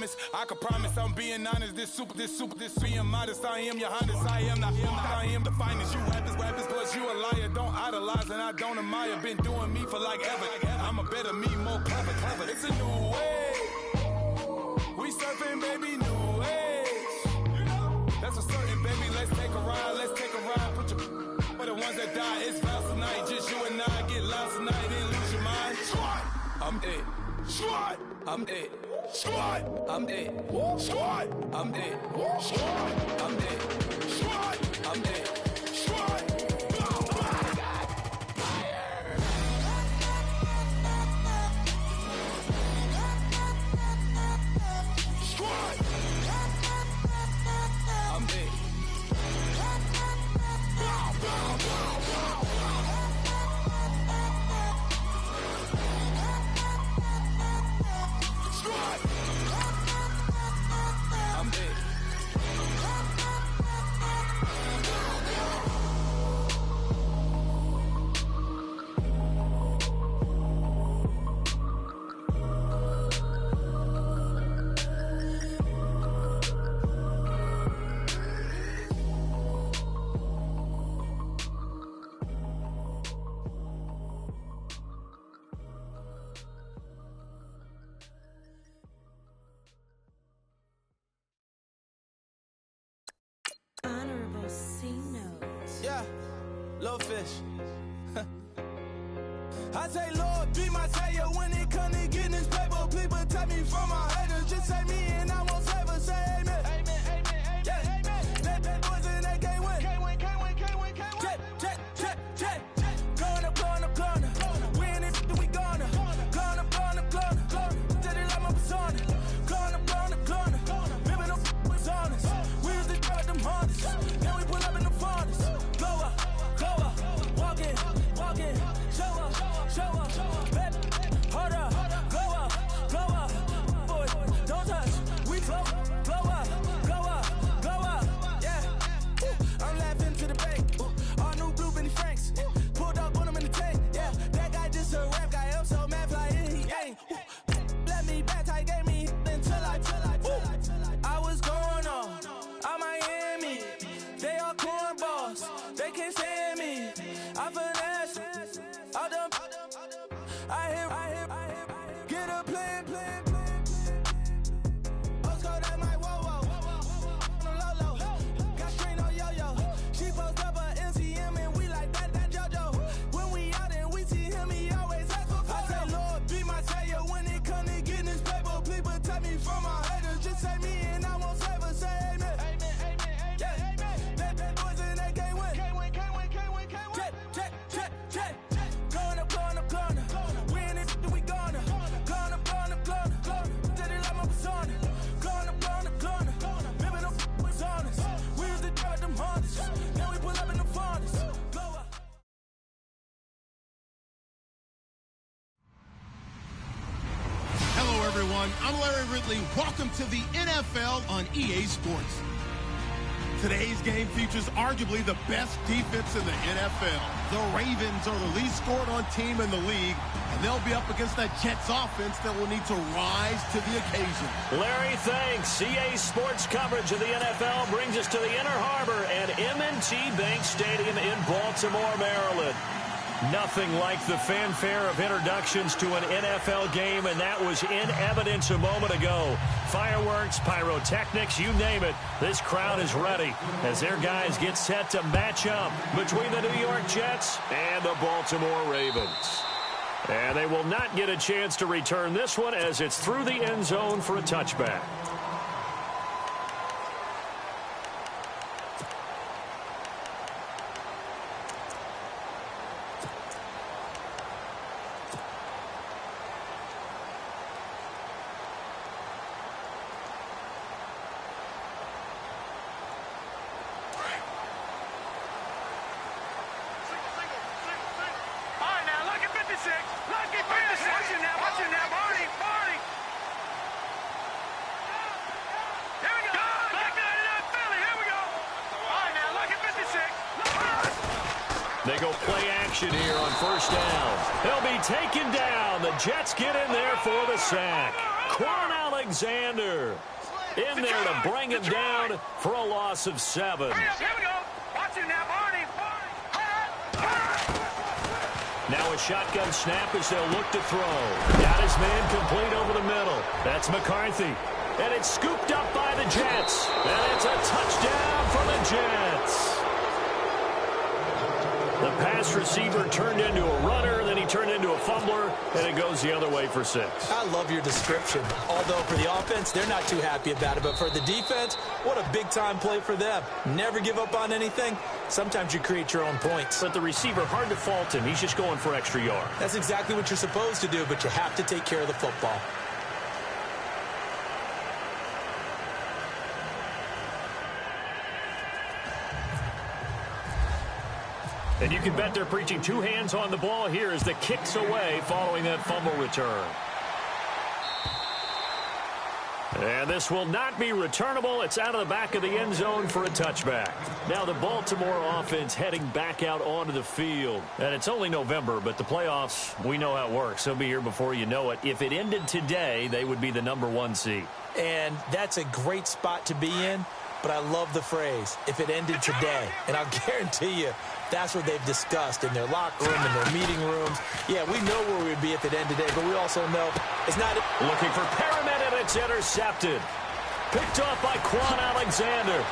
promise, I can promise. I'm being honest. This being modest. I am your highness. I am not. I am the finest. You weapons, plus you a liar. Don't idolize and I don't admire. Been doing me for like ever. I'm a better me, more clever. It's a new way. We surfing, baby, new age. That's a certain, baby. Let's take a ride. Put your for the ones that die. It's vows tonight. Just you and I get lost tonight. Then lose your mind. I'm it. I'm it. I'm it. I'm it. I'm it. I'm it. Yeah, little fish. I say, Lord, be my savior when it come to getting this paper. Please protect me from my haters. Just say me and I won't save us. Say amen. Amen. Yeah. That boys and they can't win. Check. Gonna. Win it, we gonna. Gonna. Tell they like my persona. Gonna. Ripping them was honest. We was the drug them hardest. Now we pull up in the farthest. Go up. Walk in. Show up. Baby, hold up. Go up. Boy, don't touch. We flow up. Yeah. I'm laughing to the bank. All new blue Benny Franks. Pulled up on him in the tank. Yeah, that guy just a rap guy. I'm so mad, fly in, he ain't. Let me back, I gave me until I was going on. I'm Miami. They all cornballs. They can't stand me. I finesse. I hear. Get a plan. Let's go that my whoa. Low. Got strain on yo. She post up a MCM and we like that JoJo. When we out and we see him, he always asks for photo. I say, Lord, be my savior when it come to getting this paper. Please protect me from my haters. Just say me and I won't save us. Say amen. Yeah. That boys and they can't win. Check. Gonna. Win it, we gonna. Gonna. Tell they like my persona. Gonna. Ripping them was honest. We was the drug them hardest. Now we pull up in the farthest. Go up. Hello, everyone. I'm Larry Ridley. Welcome to the NFL on EA Sports. Today's game features arguably the best defense in the NFL. The Ravens are the least scored on team in the league, and they'll be up against that Jets offense that will need to rise to the occasion. Larry, thanks. EA Sports coverage of the NFL brings us to the Inner Harbor and M&T Bank Stadium in Baltimore, Maryland. Nothing like the fanfare of introductions to an NFL game, and that was in evidence a moment ago. Fireworks, pyrotechnics, you name it. This crowd is ready as their guys get set to match up between the New York Jets and the Baltimore Ravens. And they will not get a chance to return this one as it's through the end zone for a touchback. They go play action here on first down. They'll be taken down. The Jets get in there for the sack. Quan Alexander in there to bring him down for a loss of 7. Here we go. Watch it now, Barney. Now a shotgun snap as they'll look to throw. Got his man complete over the middle. That's McCarthy. And it's scooped up by the Jets. And it's a touchdown for the Jets. The pass receiver turned into a runner, then he turned into a fumbler, and it goes the other way for 6. I love your description. Although for the offense, they're not too happy about it. But for the defense, what a big-time play for them. Never give up on anything. Sometimes you create your own points. But the receiver, hard to fault him. He's just going for extra yard. That's exactly what you're supposed to do, but you have to take care of the football. And you can bet they're preaching 2 hands on the ball here as the kick's away following that fumble return. And this will not be returnable. It's out of the back of the end zone for a touchback. Now the Baltimore offense heading back out onto the field. And it's only November, but the playoffs, we know how it works. They'll be here before you know it. If it ended today, they would be the #1 seed. And that's a great spot to be in, but I love the phrase, if it ended today. And I'll guarantee you, that's what they've discussed in their locker room, in their meeting rooms. Yeah, we know where we'd be if it ended today, but we also know it's not. Looking for Perriman, and it's intercepted. Picked off by Quan Alexander.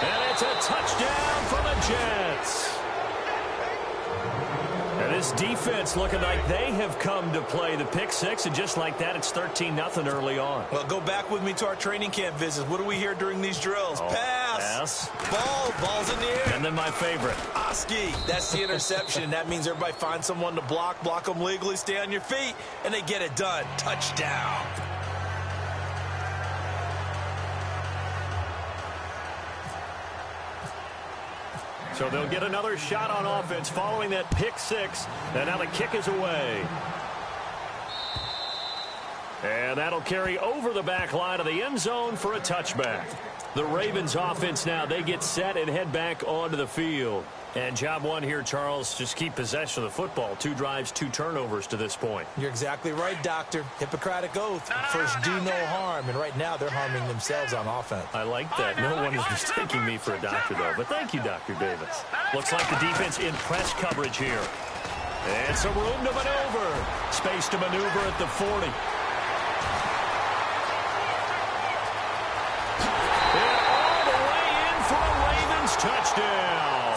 And it's a touchdown for the Jets. And this defense looking like they have come to play the pick 6, and just like that, it's 13-0 early on. Well, go back with me to our training camp visits. What do we hear during these drills? Pass. Ball's in the air. And then my favorite. Oski. That's the interception. That means everybody finds someone to block them legally, stay on your feet, and they get it done. Touchdown. So they'll get another shot on offense following that pick 6. And now the kick is away. And that'll carry over the back line of the end zone for a touchback. The Ravens offense now, they get set and head back onto the field. And job 1 here, Charles, just keep possession of the football. 2 drives, 2 turnovers to this point. You're exactly right, Doctor. Hippocratic oath. First, do no harm. And right now, they're harming themselves on offense. I like that. No one is mistaking me for a doctor, though. But thank you, Dr. Davis. Looks like the defense in press coverage here. And some room to maneuver. Space to maneuver at the 40. Touchdown.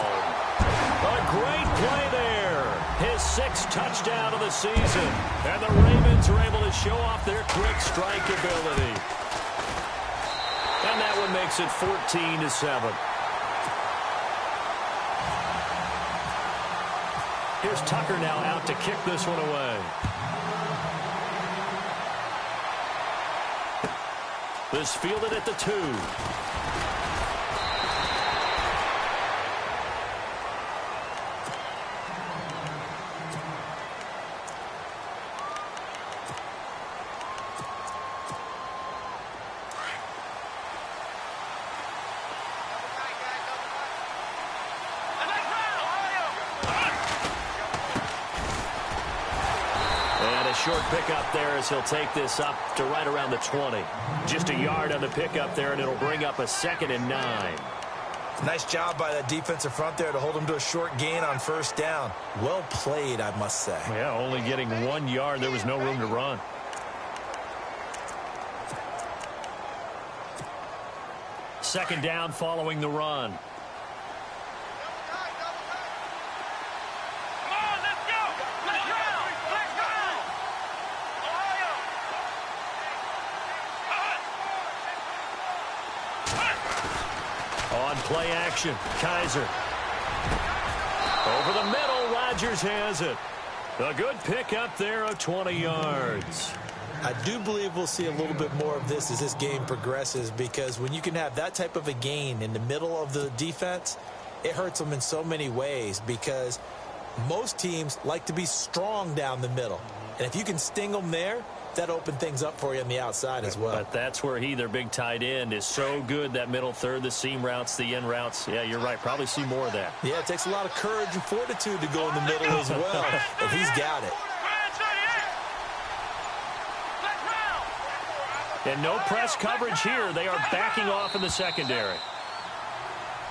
A great play there. His 6th touchdown of the season. And the Ravens are able to show off their quick strike ability. And that one makes it 14-7. Here's Tucker now out to kick this one away. This fielded at the 2. Short pickup there as he'll take this up to right around the 20. Just a yard on the pickup there, and it'll bring up a 2nd and 9. Nice job by that defensive front there to hold him to a short gain on 1st down. Well played, I must say. Yeah, only getting 1 yard. There was no room to run. Second down following the run. Play action. Kaiser. Over the middle. Rodgers has it. A good pick up there of 20 yards. I do believe we'll see a little bit more of this as this game progresses, because when you can have that type of a gain in the middle of the defense, it hurts them in so many ways, because most teams like to be strong down the middle. And if you can sting them there, that opened things up for you on the outside as well. But that's where their big tight end, is so good. That middle third, the seam routes, the in routes. Yeah, you're right. Probably see more of that. Yeah, it takes a lot of courage and fortitude to go in the middle as well. And he's got it. And no press coverage here. They are backing off in the secondary.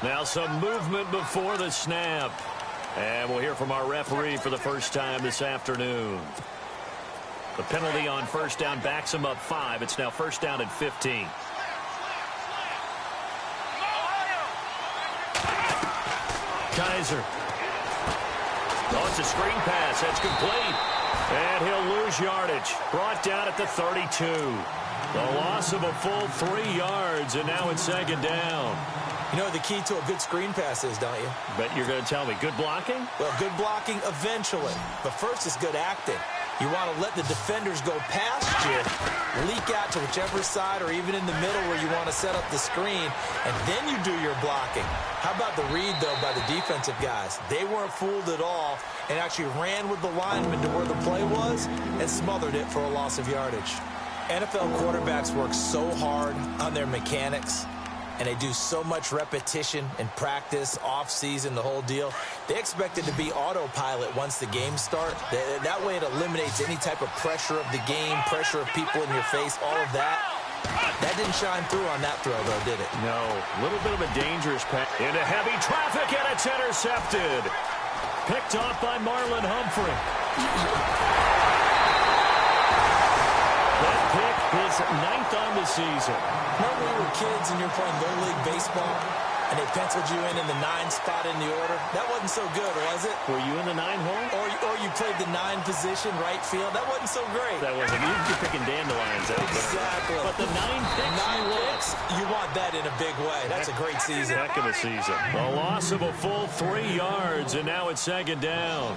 Now some movement before the snap. And we'll hear from our referee for the first time this afternoon. The penalty on first down backs him up 5. It's now first down and 15. Kaiser. Oh, it's a screen pass. That's complete. And he'll lose yardage. Brought down at the 32. The loss of a full 3 yards, and now it's second down. You know what the key to a good screen pass is, don't you? Bet you're going to tell me. Good blocking? Well, good blocking eventually. But first is good acting. You want to let the defenders go past you, leak out to whichever side or even in the middle where you want to set up the screen, and then you do your blocking. How about the read, though, by the defensive guys? They weren't fooled at all and actually ran with the lineman to where the play was and smothered it for a loss of yardage. NFL quarterbacks work so hard on their mechanics, and they do so much repetition and practice, off-season, the whole deal. They expect it to be autopilot once the games start. That way it eliminates any type of pressure of the game, pressure of people in your face, all of that. That didn't shine through on that throw, though, did it? No. A little bit of a dangerous pass. Into heavy traffic, and it's intercepted. Picked off by Marlon Humphrey. That pick is 9th on the season. Remember we were kids and you're playing Little League Baseball, and they penciled you in the 9 spot in the order? That wasn't so good, was it? Were you in the 9 hole? Or you played the 9 position, right field? That wasn't so great. That wasn't. You're picking dandelions out there. Exactly. But the 9 picks, 9 picks, you want that in a big way. That's a great season. Heck of a season. A loss of a full 3 yards, and now it's second down.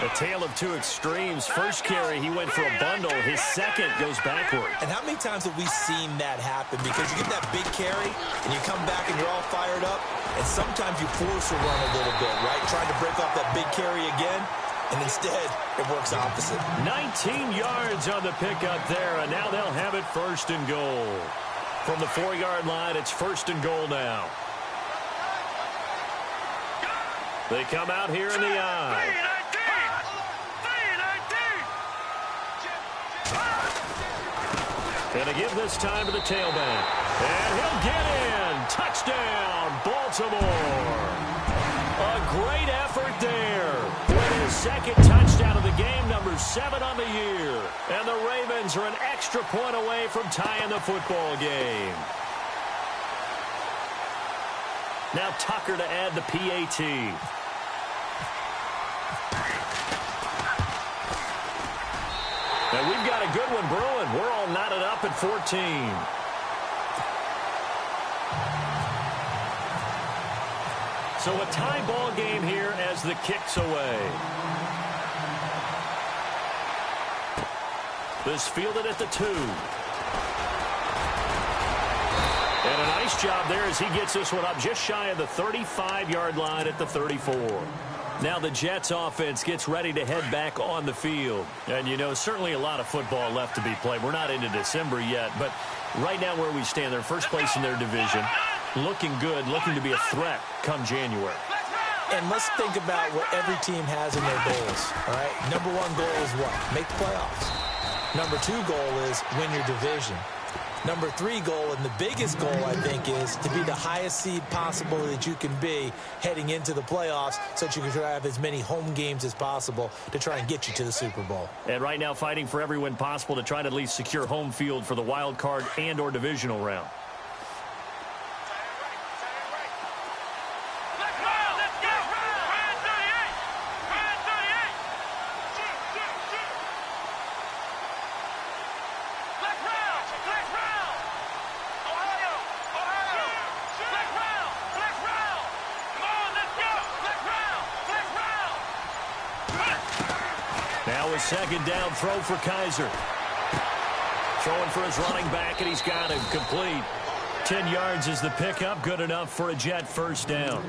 A tale of two extremes. First carry, he went for a bundle. His second goes backward. And how many times have we seen that happen? Because you get that big carry, and you come back and you're all fired up, and sometimes you force a run a little bit, right? Trying to break off that big carry again, and instead it works opposite. 19 yards on the pickup there, and now they'll have it first and goal. From the 4-yard line, it's first and goal now. They come out here in the eye. Gonna give this time to the tailback. And he'll get in. Touchdown, Baltimore. A great effort there. With his second touchdown of the game, number 7 on the year. And the Ravens are an extra point away from tying the football game. Now Tucker to add the PAT. And we've got a good one brewing. We're all knotted up at 14. So a tie ball game here as the kick's away. This fielded at the 2. And a nice job there as he gets this one up just shy of the 35-yard line at the 34. Now the Jets offense gets ready to head back on the field. And, you know, certainly a lot of football left to be played. We're not into December yet, but right now where we stand, they're first place in their division. Looking good, looking to be a threat come January. And let's think about what every team has in their goals, all right? Number 1 goal is what? Make the playoffs. Number 2 goal is win your division. Number 3 goal, and the biggest goal, I think, is to be the highest seed possible that you can be heading into the playoffs so that you can have as many home games as possible to try and get you to the Super Bowl. And right now fighting for every win possible to try to at least secure home field for the wild card and or divisional round. Second down throw for Kaiser. Throwing for his running back, and he's got him complete. 10 yards is the pickup. Good enough for a Jet first down.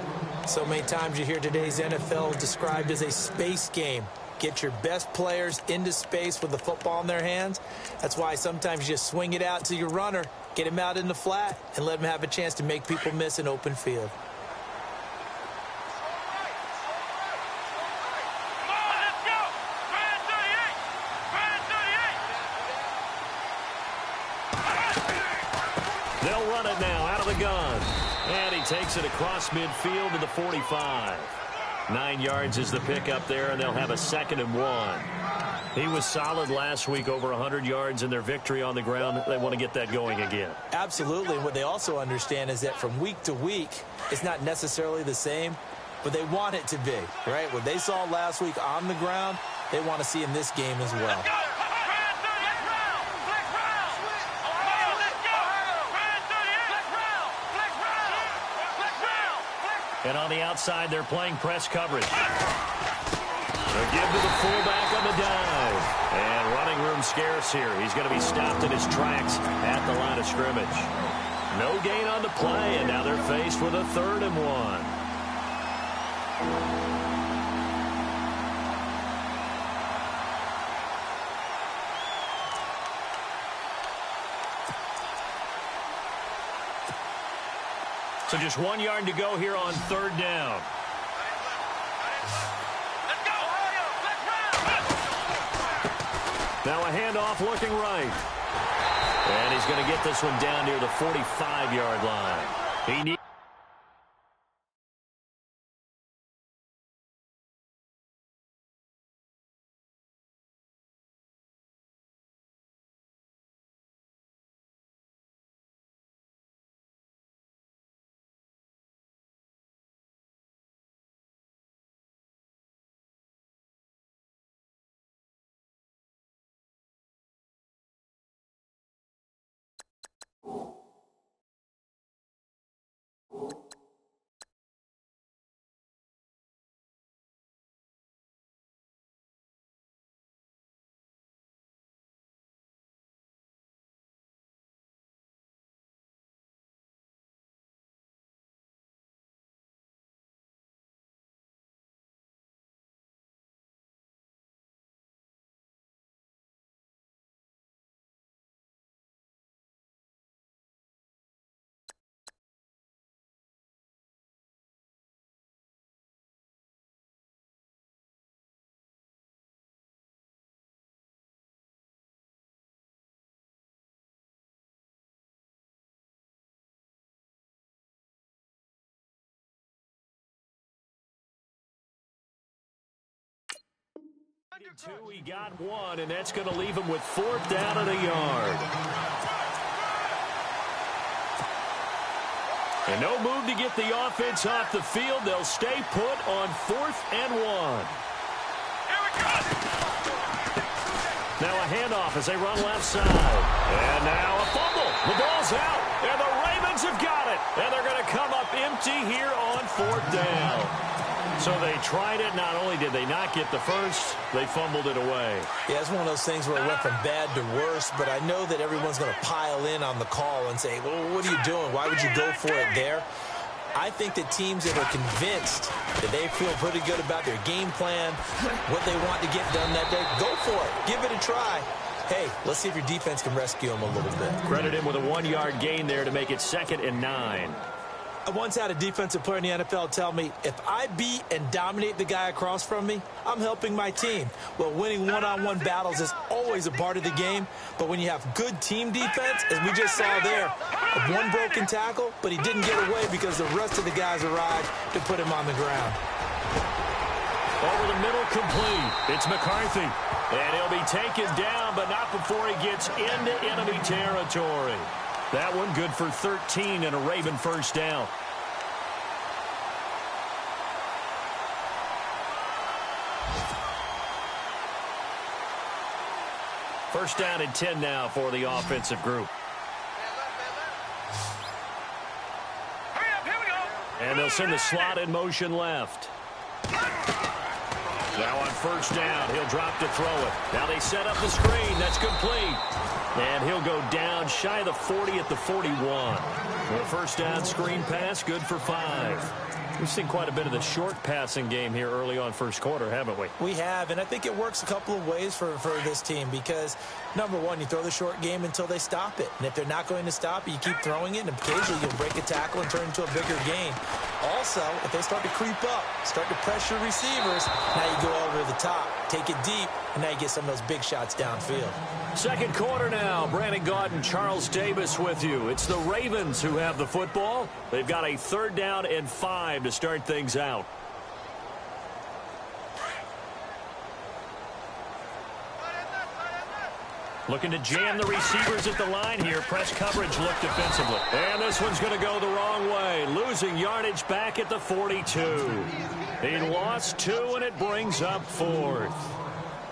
So many times you hear today's NFL described as a space game. Get your best players into space with the football in their hands. That's why sometimes you just swing it out to your runner, get him out in the flat, and let him have a chance to make people miss an open field. They'll run it now out of the gun. And he takes it across midfield to the 45. 9 yards is the pickup there, and they'll have a 2nd and 1. He was solid last week, over 100 yards in their victory on the ground. They want to get that going again. Absolutely. And what they also understand is that from week to week, it's not necessarily the same, but they want it to be, right? What they saw last week on the ground, they want to see in this game as well. And on the outside, they're playing press coverage. They'll give to the fullback on the dive. And running room scarce here. He's going to be stopped in his tracks at the line of scrimmage. No gain on the play, and now they're faced with a 3rd and 1. So just 1 yard to go here on 3rd down. Now a handoff looking right. And he's going to get this one down near the 45-yard line. He needs... Two, he got 1, and that's going to leave him with 4th down and a yard. And no move to get the offense off the field. They'll stay put on 4th and 1. Now a handoff as they run left side. And now a fumble. The ball's out, and the Ravens have got it. And they're going to come up empty here on 4th down. So they tried it. Not only did they not get the first, they fumbled it away. Yeah, it's one of those things where it went from bad to worse, but I know that everyone's going to pile in on the call and say, well, what are you doing? Why would you go for it there? I think that teams that are convinced that they feel pretty good about their game plan, what they want to get done that day, go for it. Give it a try. Hey, let's see if your defense can rescue them a little bit. Credit him with a 1-yard gain there to make it 2nd and 9. I once had a defensive player in the NFL tell me, if I beat and dominate the guy across from me, I'm helping my team. Well, winning one-on-one battles is always a part of the game, but when you have good team defense, as we just saw there, one broken tackle, but he didn't get away because the rest of the guys arrived to put him on the ground. Over the middle, complete. It's McCarthy. And he'll be taken down, but not before he gets into enemy territory. That one good for 13 and a Raven 1st down. First down and 10 now for the offensive group. And they'll send the slot in motion left. Now on 1st down, he'll drop to throw it. Now they set up the screen. That's complete. And he'll go down shy of the 40 at the 41. The 1st down screen pass, good for 5. We've seen quite a bit of the short passing game here early on 1st quarter, haven't we? We have, and I think it works a couple of ways for this team because, number one, you throw the short game until they stop it. And if they're not going to stop it, you keep throwing it, and occasionally you'll break a tackle and turn into a bigger gain. Also, if they start to creep up, start to pressure receivers, now you go over the top, take it deep, and now you get some of those big shots downfield. Second quarter now. Brandon Gaudin, Charles Davis with you. It's the Ravens who have the football. They've got a 3rd down and 5 to start things out. Looking to jam the receivers at the line here. Press coverage look defensively. And this one's going to go the wrong way. Losing yardage back at the 42. He lost 2, and it brings up 4th.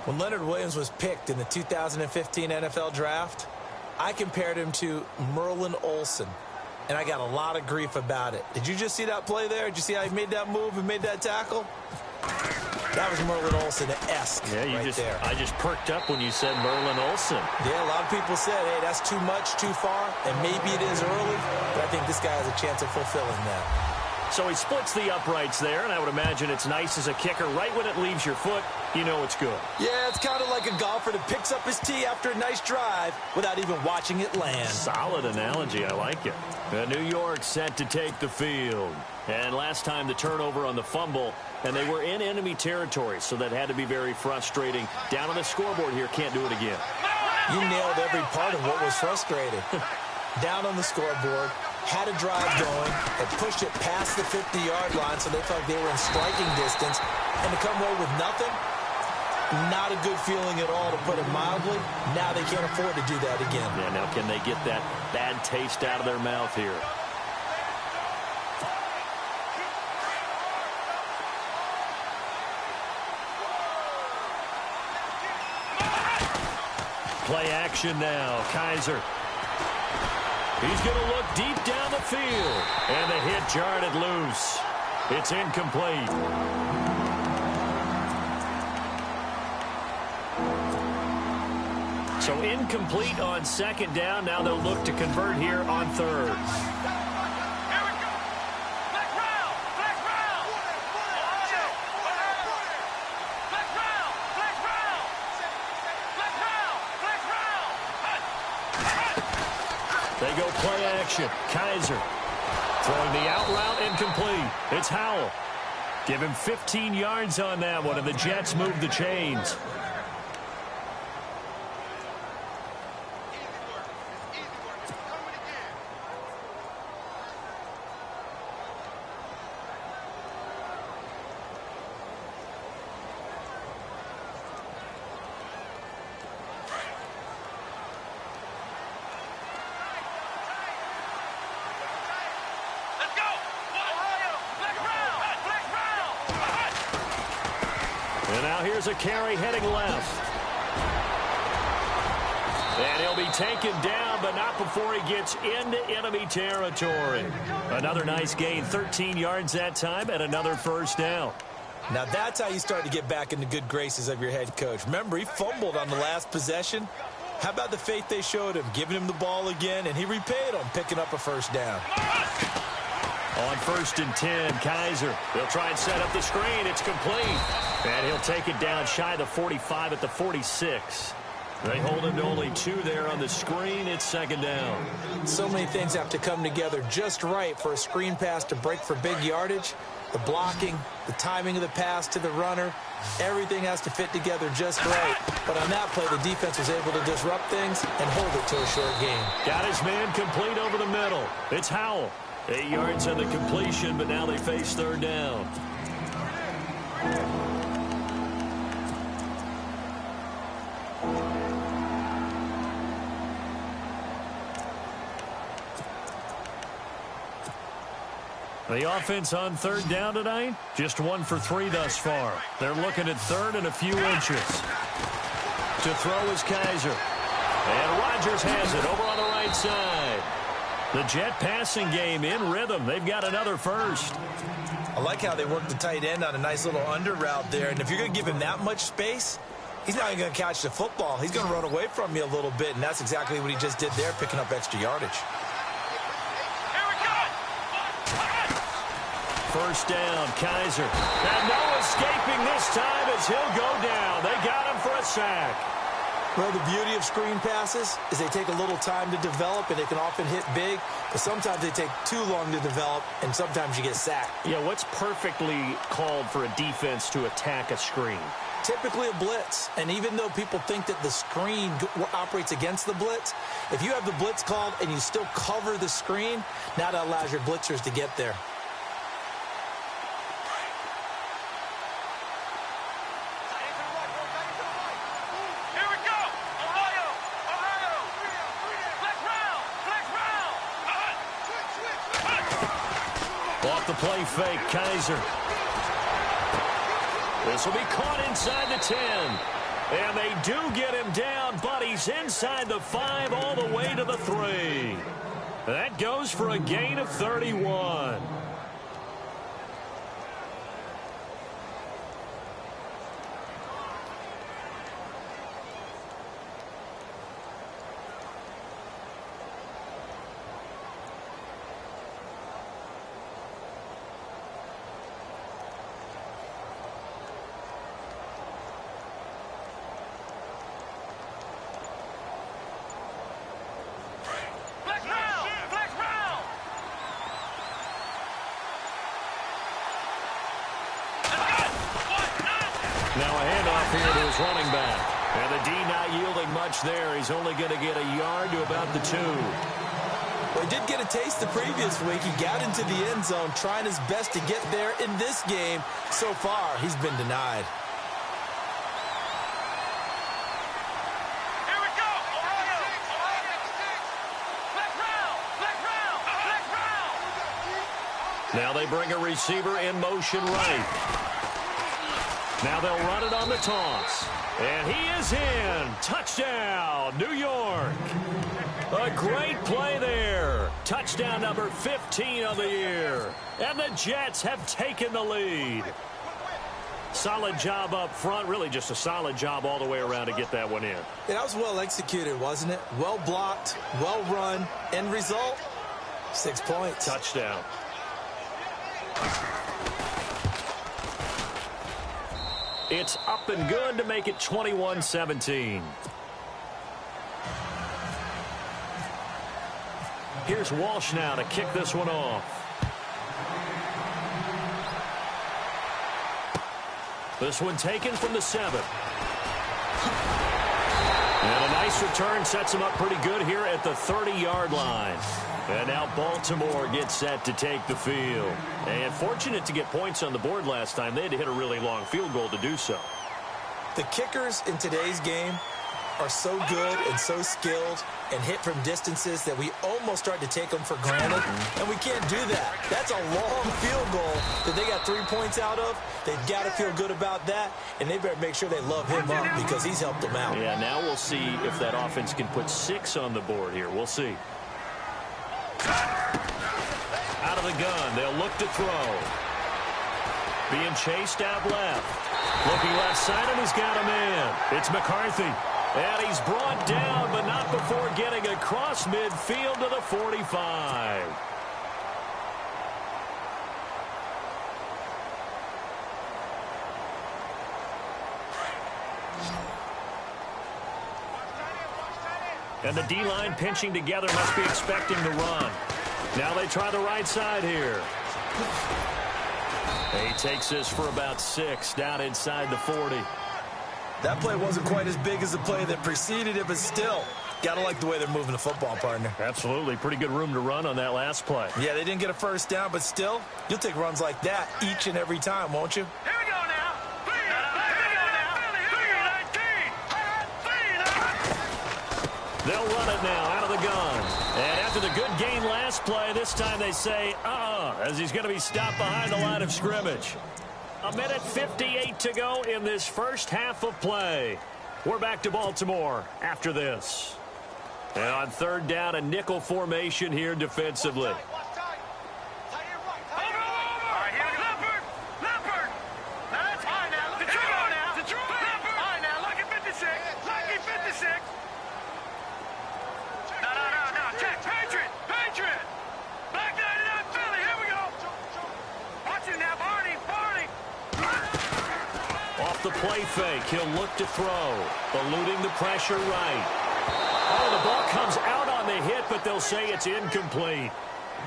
When Leonard Williams was picked in the 2015 NFL Draft, I compared him to Merlin Olsen, and I got a lot of grief about it. Did you just see that play there? Did you see how he made that move and made that tackle? That was Merlin Olsen-esque there. I just perked up when you said Merlin Olsen. Yeah, a lot of people said, hey, that's too much, too far, and maybe it is early, but I think this guy has a chance of fulfilling that. So he splits the uprights there, and I would imagine it's nice as a kicker. Right when it leaves your foot, you know it's good. Yeah, it's kind of like a golfer that picks up his tee after a nice drive without even watching it land. Solid analogy. I like it. New York set to take the field. And last time the turnover on the fumble, and they were in enemy territory, so that had to be very frustrating. Down on the scoreboard here, can't do it again. You nailed every part of what was frustrating. Down on the scoreboard, had a drive going, and pushed it past the 50-yard line so they felt like they were in striking distance, and to come away with nothing, not a good feeling at all, to put it mildly. Now they can't afford to do that again. Yeah, now can they get that bad taste out of their mouth here? Play action now. Kaiser. He's going to look deep down the field. And the hit jarred it loose. It's incomplete. So incomplete on 2nd down. Now they'll look to convert here on 3rd. They go play action. Kaiser throwing the out route, incomplete. It's Howell. Give him 15 yards on that one, and the Jets move the chains. And now here's a carry heading left. And he'll be taken down, but not before he gets into enemy territory. Another nice gain, 13 yards that time, and another 1st down. Now that's how you start to get back in the good graces of your head coach. Remember, he fumbled on the last possession. How about the faith they showed him, giving him the ball again, and he repaid them, picking up a 1st down. On 1st and 10, Kaiser. He'll try and set up the screen. It's complete. And he'll take it down shy of the 45 at the 46. They hold him to only 2 there on the screen. It's 2nd down. So many things have to come together just right for a screen pass to break for big yardage. The blocking, the timing of the pass to the runner, everything has to fit together just right. But on that play, the defense was able to disrupt things and hold it to a short game. Got his man complete over the middle. It's Howell. 8 yards on the completion, but now they face 3rd down. The offense on 3rd down tonight, just 1 for 3 thus far. They're looking at 3rd and a few inches. To throw is Kaiser. And Rodgers has it over on the right side. The Jet passing game in rhythm. They've got another 1st. I like how they work the tight end on a nice little under route there. And if you're going to give him that much space, he's not even going to catch the football. He's going to run away from you a little bit, and that's exactly what he just did there, picking up extra yardage. 1st down, Kaiser. And no escaping this time as he'll go down. They got him for a sack. Well, the beauty of screen passes is they take a little time to develop, and they can often hit big, but sometimes they take too long to develop, and sometimes you get sacked. Yeah, what's perfectly called for a defense to attack a screen? Typically a blitz, and even though people think that the screen operates against the blitz, if you have the blitz called and you still cover the screen, now that allows your blitzers to get there. Off the play fake, Kaiser. This will be caught inside the 10. And they do get him down, but he's inside the 5 all the way to the 3. That goes for a gain of 31. Now a handoff here to his running back. And the D not yielding much there. He's only going to get a yard to about the 2. Well, he did get a taste the previous week. He got into the end zone trying his best to get there in this game. So far, he's been denied. Here we go. Ohio. Flex round. Now they bring a receiver in motion right. Now they'll run it on the toss. And he is in. Touchdown, New York. A great play there. Touchdown number 15 of the year. And the Jets have taken the lead. Solid job up front. Really just a solid job all the way around to get that one in. That was well executed, wasn't it? Well blocked, well run. End result, 6 points. Touchdown. It's up and good to make it 21-17. Here's Walsh now to kick this one off. This one taken from the 7. And a nice return sets him up pretty good here at the 30-yard line. And now Baltimore gets set to take the field. And fortunate to get points on the board last time. They had to hit a really long field goal to do so. The kickers in today's game are so good and so skilled and hit from distances that we almost start to take them for granted, and we can't do that. That's a long field goal that they got 3 points out of. They've got to feel good about that, and they better make sure they love him up because he's helped them out. Yeah, now we'll see if that offense can put 6 on the board here. We'll see. Out of the gun, they'll look to throw. Being chased out left. Looking left side, and he's got a man. It's McCarthy. And he's brought down, but not before getting across midfield to the 45. And the D-line pinching together, must be expecting to run. Now they try the right side here. He takes this for about 6 down inside the 40. That play wasn't quite as big as the play that preceded it, but still, got to like the way they're moving the football, partner. Absolutely. Pretty good room to run on that last play. Yeah, they didn't get a first down, but still, you'll take runs like that each and every time, won't you? Here we go now. They'll run it now out of the gun. And after the good gain last play, this time they say, as he's going to be stopped behind the line of scrimmage. A minute 58 to go in this first half of play. We're back to Baltimore after this. And on third down, a nickel formation here defensively. The play play fake. He'll look to throw. Eluding the pressure right. Oh, the ball comes out on the hit, but they'll say it's incomplete.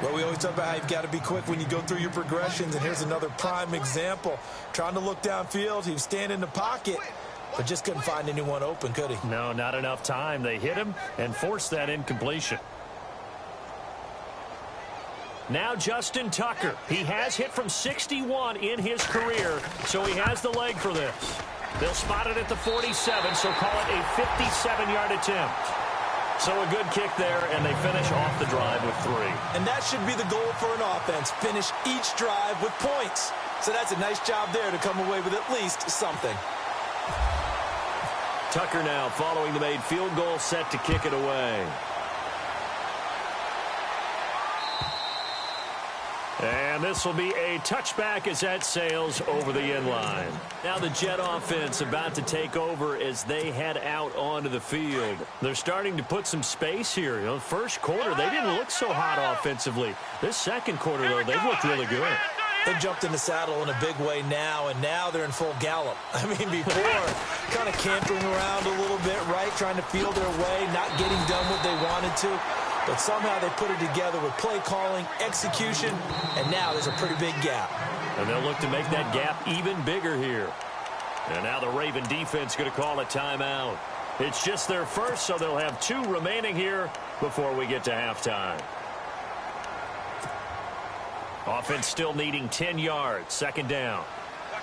Well, we always talk about how you've got to be quick when you go through your progressions, and here's another prime example. Trying to look downfield, he was standing in the pocket, but just couldn't find anyone open, could he? No, not enough time. They hit him and forced that incompletion. Now Justin Tucker. He has hit from 61 in his career, so he has the leg for this. They'll spot it at the 47, so call it a 57-yard attempt. So a good kick there, and they finish off the drive with 3. And that should be the goal for an offense, finish each drive with points. So that's a nice job there to come away with at least something. Tucker now following the made field goal, set to kick it away. And this will be a touchback as that sails over the end line. Now the Jet offense about to take over as they head out onto the field. They're starting to put some space here. You know, first quarter, they didn't look so hot offensively. This second quarter, though, they've looked really good. They've jumped in the saddle in a big way now, and now they're in full gallop. I mean, before, kind of cantering around a little bit, right, trying to feel their way, not getting done what they wanted to. But somehow they put it together with play calling, execution, and now there's a pretty big gap. And they'll look to make that gap even bigger here. And now the Raven defense going to call a timeout. It's just their first, so they'll have 2 remaining here before we get to halftime. Offense still needing 10 yards. Second down. Here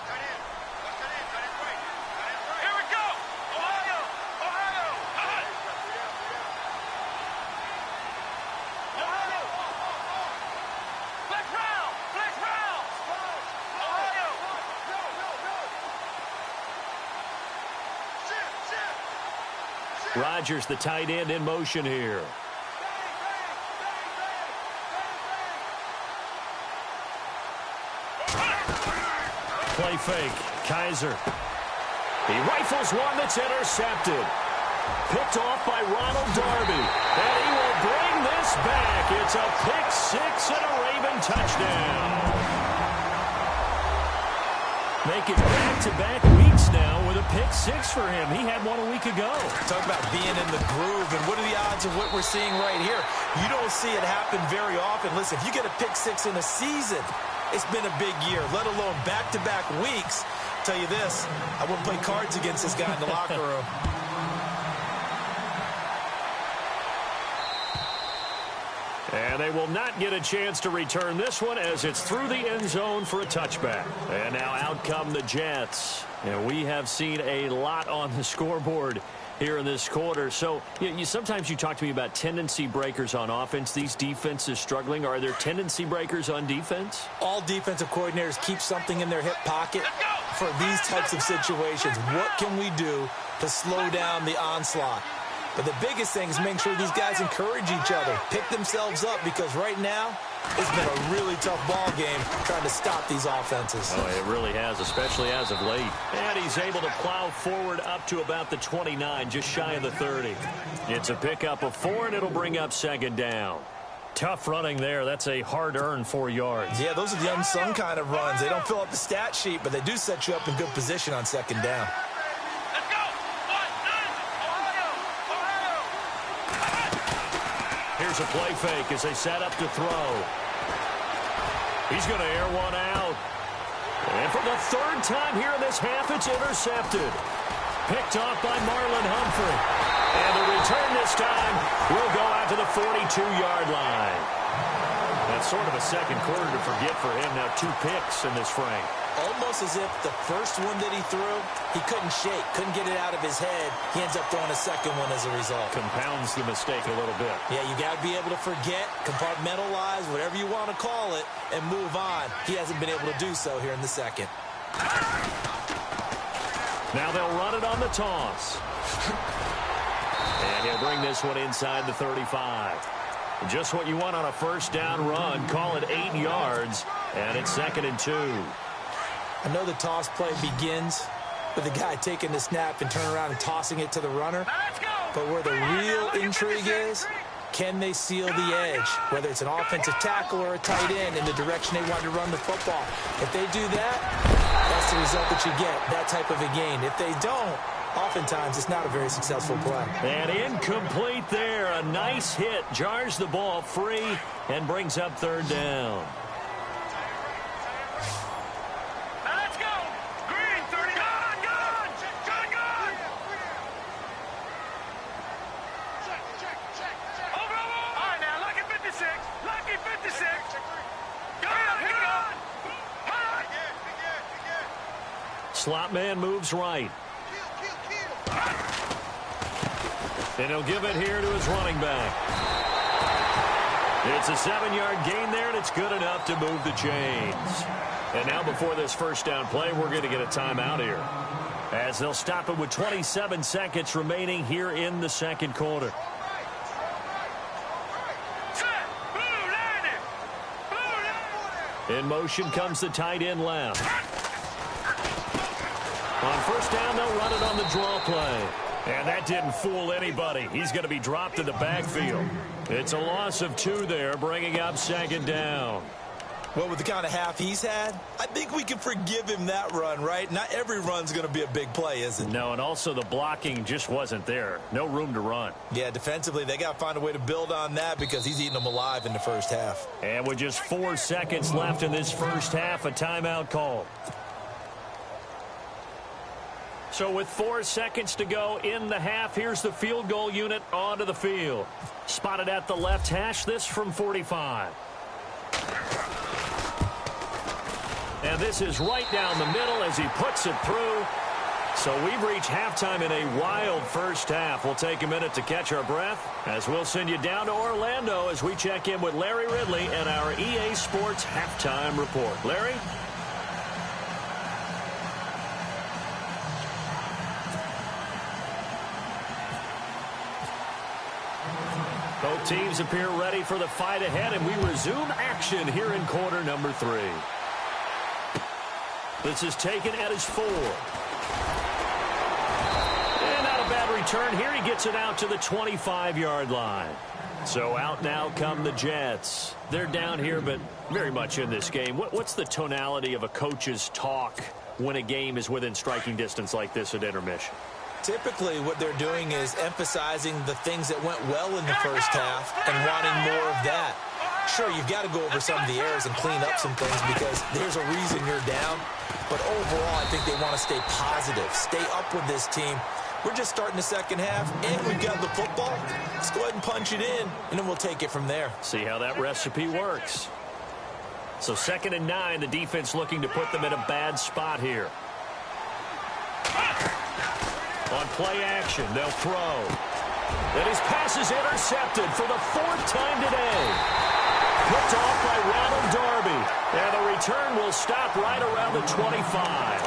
we go. Ohio. Flex round. Ohio. Rodgers, the tight end, in motion here. Play fake. Kaiser. He rifles one that's intercepted. Picked off by Ronald Darby. And he will bring this back. It's a pick-6 and a Raven touchdown. Make it back-to-back weeks now with a pick-6 for him. He had one a week ago. Talk about being in the groove, and what are the odds of what we're seeing right here? You don't see it happen very often. Listen, if you get a pick-6 in a season, it's been a big year, let alone back-to-back weeks. I'll tell you this, I wouldn't play cards against this guy in the locker room. And they will not get a chance to return this one as it's through the end zone for a touchback. And now out come the Jets. And we have seen a lot on the scoreboard here in this quarter. So sometimes you talk to me about tendency breakers on offense. These defenses struggling. Are there tendency breakers on defense? All defensive coordinators keep something in their hip pocket for these types of situations. What can we do to slow down the onslaught? But the biggest thing is making sure these guys encourage each other, pick themselves up, because right now it's been a really tough ball game trying to stop these offenses. Oh, it really has, especially as of late. And he's able to plow forward up to about the 29, just shy of the 30. It's a pickup of 4, and it'll bring up second down. Tough running there. That's a hard-earned 4 yards. Yeah, those are the unsung kind of runs. They don't fill up the stat sheet, but they do set you up in good position on second down. Here's a play fake as they set up to throw. He's going to air one out. And for the 3rd time here in this half, it's intercepted. Picked off by Marlon Humphrey. And the return this time will go out to the 42-yard line. That's sort of a second quarter to forget for him. Now 2 picks in this frame. Almost as if the first one that he threw, he couldn't shake, couldn't get it out of his head. He ends up throwing a second one as a result. Compounds the mistake a little bit. Yeah, you got to be able to forget, compartmentalize, whatever you want to call it, and move on. He hasn't been able to do so here in the second. Now they'll run it on the toss. And he'll bring this one inside the 35. Just what you want on a first down run. Call it 8 yards, and it's 2nd and 2. I know the toss play begins with the guy taking the snap and turning around and tossing it to the runner. But where the real intrigue is, can they seal the edge? Whether it's an offensive tackle or a tight end in the direction they want to run the football. If they do that, That's the result that you get, that type of a gain. If they don't, oftentimes it's not a very successful play. And incomplete there. A nice hit. Jars the ball free and brings up third down. Now let's go. Green, 30. Good. Check. Over. All right, now, lucky 56. Lucky 56. Good. Slot man moves right. And he'll give it here to his running back. It's a 7-yard gain there, and it's good enough to move the chains. And now before this first down play, we're going to get a timeout here, as they'll stop it with 27 seconds remaining here in the second quarter. In motion comes the tight end left. On first down, they'll run it on the draw play. And that didn't fool anybody. He's going to be dropped in the backfield. It's a loss of 2 there, bringing up second down. Well, with the kind of half he's had, I think we can forgive him that run, right? Not every run's going to be a big play, is it? No, and also the blocking just wasn't there. No room to run. Yeah, defensively, they got to find a way to build on that because he's eating them alive in the first half. And with just 4 seconds left in this first half, a timeout call. So with 4 seconds to go in the half, here's the field goal unit onto the field. Spotted at the left hash, this from 45. And this is right down the middle as he puts it through. So we've reached halftime in a wild first half. We'll take a minute to catch our breath as we'll send you down to Orlando as we check in with Larry Ridley and our EA Sports Halftime Report. Larry? Both teams appear ready for the fight ahead, and we resume action here in quarter number 3. This is taken at his 4. And not a bad return here. He gets it out to the 25-yard line. So out now come the Jets. They're down here, but very much in this game. What's the tonality of a coach's talk when a game is within striking distance like this at intermission? Typically, what they're doing is emphasizing the things that went well in the first half and wanting more of that. Sure, you've got to go over some of the errors and clean up some things because there's a reason you're down. But overall, I think they want to stay positive, stay up with this team. We're just starting the second half, and we've got the football. Let's go ahead and punch it in, and then we'll take it from there. See how that recipe works. So 2nd and 9, the defense looking to put them in a bad spot here. On play action, they'll throw. And his pass is intercepted for the 4th time today. Picked off by Ronald Darby. And the return will stop right around the 25.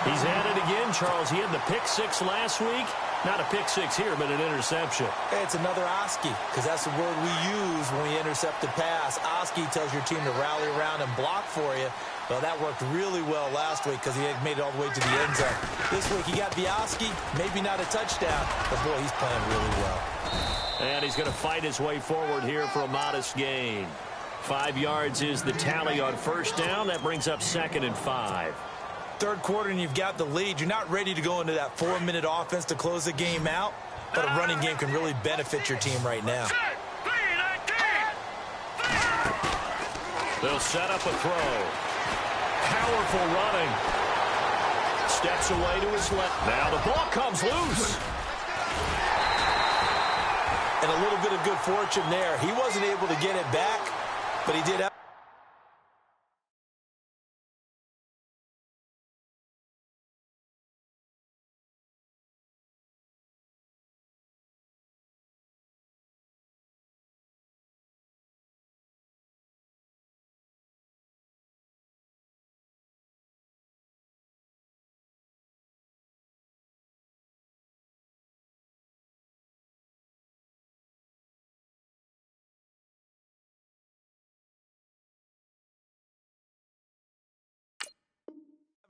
He's at it again, Charles. He had the pick 6 last week. Not a pick 6 here, but an interception. Hey, it's another Oski, because that's the word we use when we intercept a pass. Oski tells your team to rally around and block for you. Well, that worked really well last week because he had made it all the way to the end zone. This week he got the Oski, maybe not a touchdown, but boy, he's playing really well. And he's going to fight his way forward here for a modest gain. 5 yards is the tally on first down. That brings up 2nd and 5. Third quarter and you've got the lead. You're not ready to go into that 4-minute offense to close the game out, but a running game can really benefit your team right now. They'll set up a throw. Powerful running. Steps away to his left. Now the ball comes loose. And a little bit of good fortune there. He wasn't able to get it back, but he did have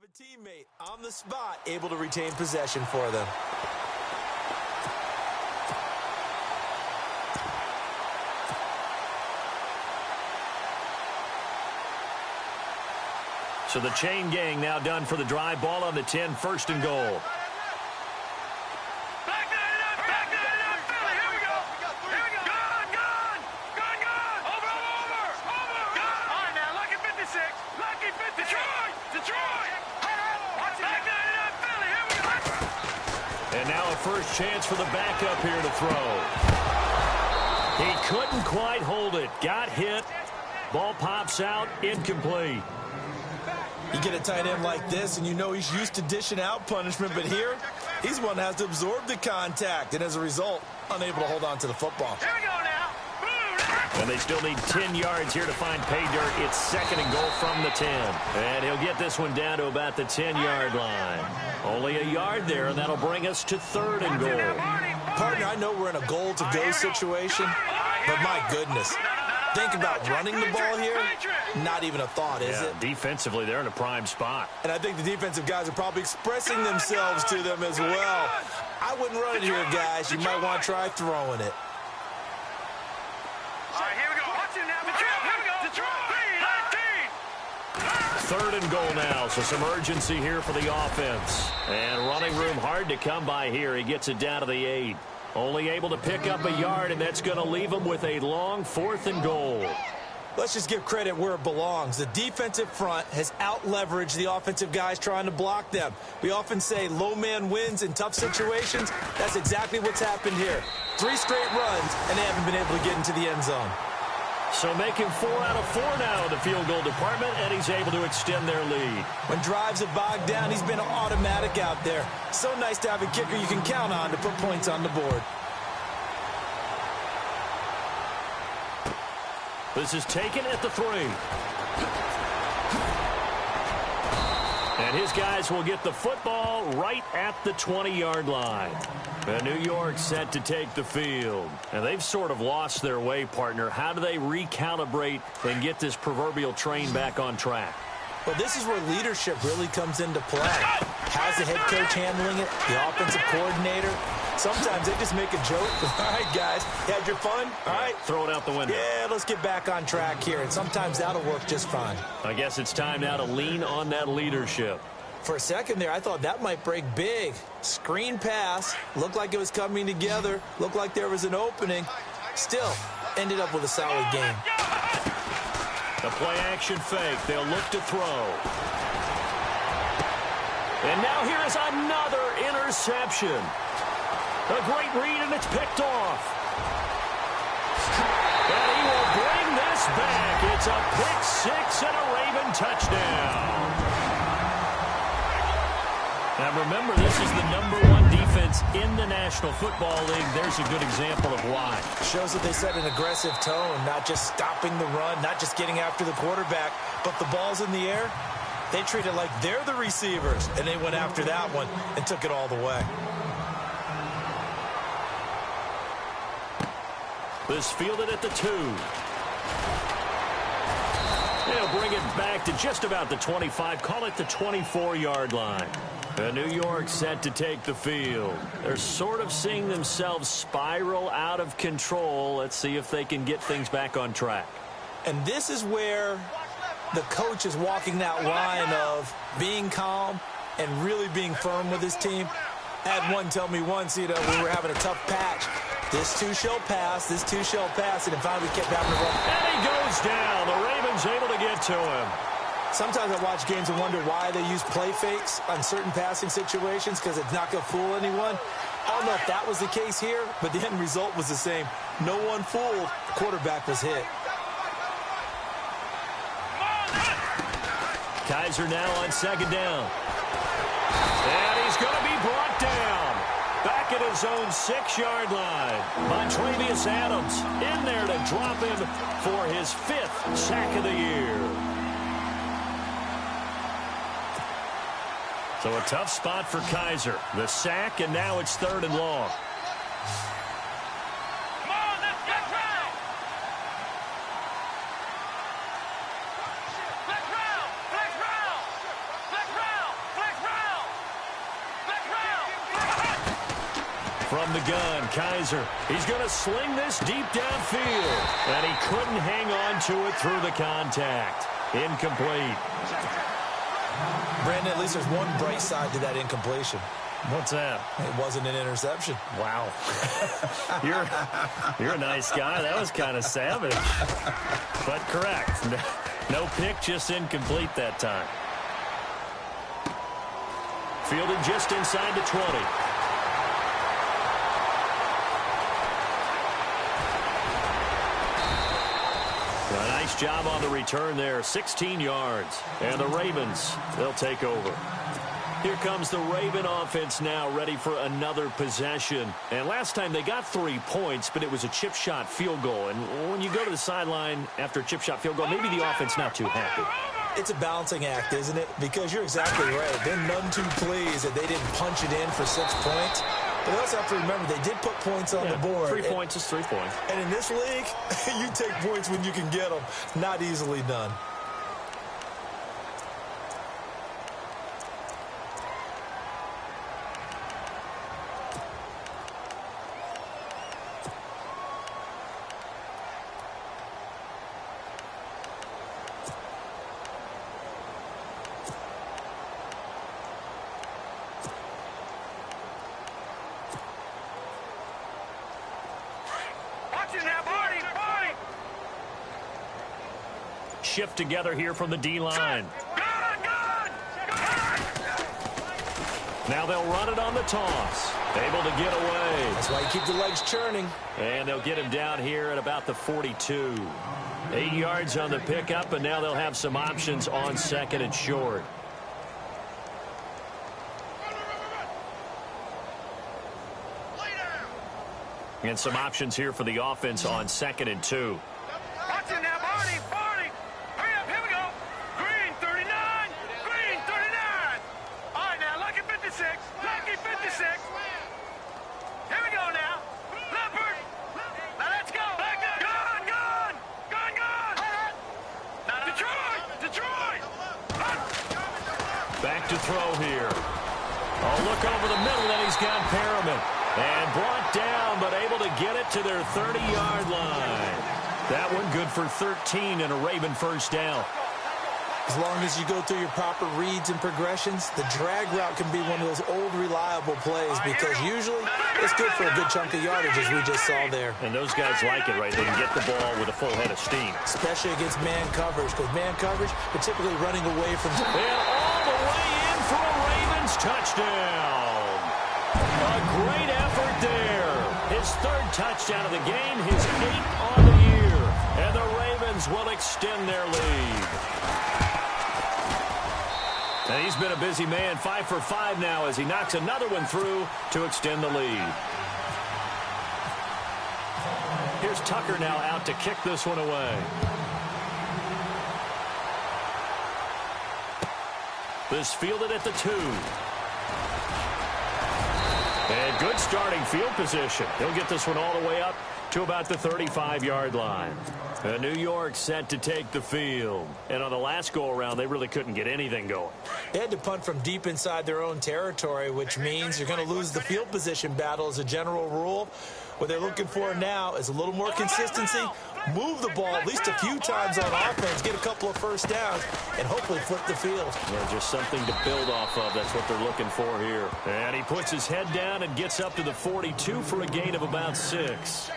a teammate on the spot able to retain possession for them. So the chain gang now done for the drive. Ball on the 10, first and goal. And now a first chance for the backup here to throw. He couldn't quite hold it. Got hit. Ball pops out. Incomplete. You get a tight end like this, and you know he's used to dishing out punishment, but here, he's one that has to absorb the contact, and as a result, unable to hold on to the football. Here we go now. And they still need 10 yards here to find pay dirt. It's second and goal from the 10. And he'll get this one down to about the 10-yard line. Only a yard there, and that'll bring us to third and goal. Partner, I know we're in a goal-to-go situation, but my goodness. Think about running the ball here. Not even a thought, is it? Defensively, they're in a prime spot. And I think the defensive guys are probably expressing themselves to them as well. I wouldn't run it here, guys. You might want to try throwing it. All right, here we go. Watch it now. Here we go. Detroit. 3rd and goal now, so some urgency here for the offense. And running room hard to come by here. He gets it down to the 8. Only able to pick up a yard, and that's going to leave him with a long 4th and goal. Let's just give credit where it belongs. The defensive front has out-leveraged the offensive guys trying to block them. We often say low man wins in tough situations. That's exactly what's happened here. 3 straight runs, and they haven't been able to get into the end zone. So making 4 out of 4 now in the field goal department, and he's able to extend their lead. When drives have bogged down, he's been automatic out there. So nice to have a kicker you can count on to put points on the board. This is taken at the 3. And his guys will get the football right at the 20-yard line. And New York set to take the field. And they've sort of lost their way, partner. How do they recalibrate and get this proverbial train back on track? Well, this is where leadership really comes into play. How's the head coach handling it? The offensive coordinator? Sometimes they just make a joke. All right, guys, you had your fun? All right. Throw it out the window. Yeah, let's get back on track here. And sometimes that'll work just fine. I guess it's time now to lean on that leadership. For a second there, I thought that might break big. Screen pass. Looked like it was coming together. Looked like there was an opening. Still, ended up with a solid game. The play-action fake. They'll look to throw. And now here is another interception. A great read, and it's picked off. And he will bring this back. It's a pick 6 and a Raven touchdown. Now remember, this is the #1 defense in the National Football League. There's a good example of why. Shows that they set an aggressive tone, not just stopping the run, not just getting after the quarterback, but the ball's in the air. They treat it like they're the receivers, and they went after that one and took it all the way. This fielded at the 2. They'll bring it back to just about the 25. Call it the 24-yard line. And New York set to take the field. They're sort of seeing themselves spiral out of control. Let's see if they can get things back on track. And this is where the coach is walking that line of being calm and really being firm with his team. I had one tell me once, we were having a tough patch. This too shall pass, this too shall pass, and then finally we kept having to run. And he goes down. The Ravens able to get to him. Sometimes I watch games and wonder why they use play fakes on certain passing situations, because it's not going to fool anyone. I don't know if that was the case here, but the end result was the same. No one fooled. The quarterback was hit. Kaiser now on 2nd down. And he's going to be brought down. Back at his own 6-yard line. Montravius Adams in there to drop him for his 5th sack of the year. So a tough spot for Kaiser. The sack, and now it's 3rd and long. From the gun, Kaiser. He's going to sling this deep downfield. And he couldn't hang on to it through the contact. Incomplete. Brandon, at least there's one bright side to that incompletion. What's that? It wasn't an interception. Wow. You're a nice guy. That was kind of savage. But correct. No pick, just incomplete that time. Fielded just inside the 20. A nice job on the return there. 16 yards. And the Ravens, they'll take over. Here comes the Raven offense now, ready for another possession. And last time they got 3 points, but it was a chip shot field goal. And when you go to the sideline after a chip shot field goal, maybe the offense not too happy. It's a balancing act, isn't it? Because you're exactly right. They're none too pleased that they didn't punch it in for 6 points. But they also have to remember they did put points on the board. 3 points is 3 points. And in this league, you take points when you can get them. Not easily done. Shift together here from the D-line. Now they'll run it on the toss. Able to get away. That's why you keep the legs churning. And they'll get him down here at about the 42. 8 yards on the pickup, and now they'll have some options on second and short. And some options here for the offense on second and 2. Watch it now, Barney. Barney. Hurry up. Here we go. Green 39. Green 39. All right, now, Lucky 56. Lucky 56. Here we go now. Leopard. Now, let's go. Gun, gun. Gun, gun. Detroit. Detroit. Back to throw here. Oh, look over the middle, and he's got Perriman. And brought down, but able to get it to their 30-yard line. That one good for 13 and a Raven first down. As long as you go through your proper reads and progressions, the drag route can be one of those old reliable plays because usually it's good for a good chunk of yardage, as we just saw there. And those guys like it, right? They can get the ball with a full head of steam. Especially against man coverage, because man coverage, they're typically running away from... And all the way in for a Ravens touchdown. A great effort there. His third touchdown of the game, his 8th on the year. And the Ravens will extend their lead. And he's been a busy man, 5 for 5 now as he knocks another one through to extend the lead. Here's Tucker now out to kick this one away. This fielded at the 2. And good starting field position. He'll get this one all the way up to about the 35-yard line. And New York set to take the field. And on the last go-around, they really couldn't get anything going. They had to punt from deep inside their own territory, which means you're going to lose the field position battle as a general rule. What they're looking for now is a little more consistency, move the ball at least a few times on offense, get a couple of first downs, and hopefully flip the field. Yeah, just something to build off of. That's what they're looking for here. And he puts his head down and gets up to the 42 for a gain of about 6.